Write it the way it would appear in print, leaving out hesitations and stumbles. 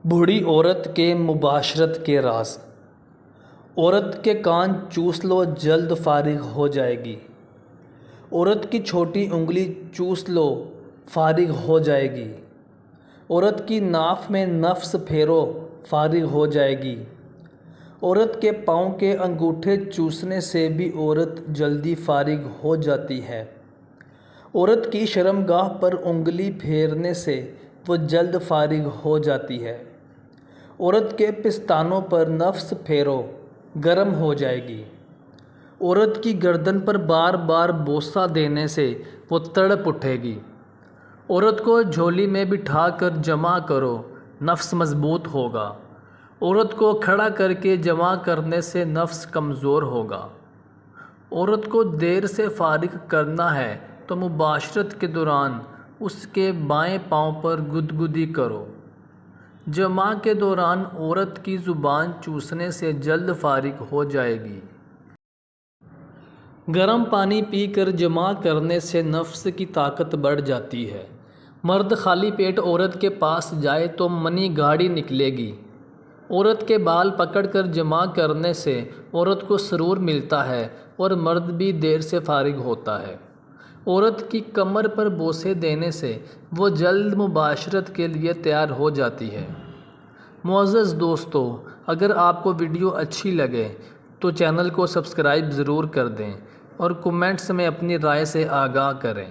بوڑھی عورت کے مباشرت کے راز۔ عورت کے کان چوس لو جلد فارغ ہو جائے گی۔ عورت کی چھوٹی انگلی چوس لو فارغ ہو جائے گی۔ عورت کی ناف میں نفس پھیرو فارغ ہو جائے گی۔ عورت کے پاؤں کے انگوٹھے چوسنے سے بھی عورت جلدی فارغ ہو جاتی ہے۔ عورت کی شرمگاہ پر انگلی پھیرنے سے وہ جلد فارغ ہو جاتی ہے۔ عورت کے پستانوں پر نفس پھیرو گرم ہو جائے گی۔ عورت کی گردن پر بار بار بوسہ دینے سے وہ تڑپ اٹھے گی۔ عورت کو جھولی میں بٹھا کر جمع کرو نفس مضبوط ہوگا۔ عورت کو کھڑا کر کے جمع کرنے سے نفس کمزور ہوگا۔ عورت کو دیر سے فارغ کرنا ہے تو مباشرت کے دوران اس کے بائیں پاؤں پر گدگدی کرو۔ جمع کے دوران عورت کی زبان چوسنے سے جلد فارغ ہو جائے گی۔ گرم پانی پی کر جمع کرنے سے نفس کی طاقت بڑھ جاتی ہے۔ مرد خالی پیٹ عورت کے پاس جائے تو منی گاڑی نکلے گی۔ عورت کے بال پکڑ کر جمع کرنے سے عورت کو سرور ملتا ہے اور مرد بھی دیر سے فارغ ہوتا ہے۔ عورت کی کمر پر بوسے دینے سے وہ جلد مباشرت کے لیے تیار ہو جاتی ہے۔ معزز دوستو، اگر آپ کو ویڈیو اچھی لگے تو چینل کو سبسکرائب ضرور کر دیں اور کمنٹس میں اپنی رائے سے آگاہ کریں۔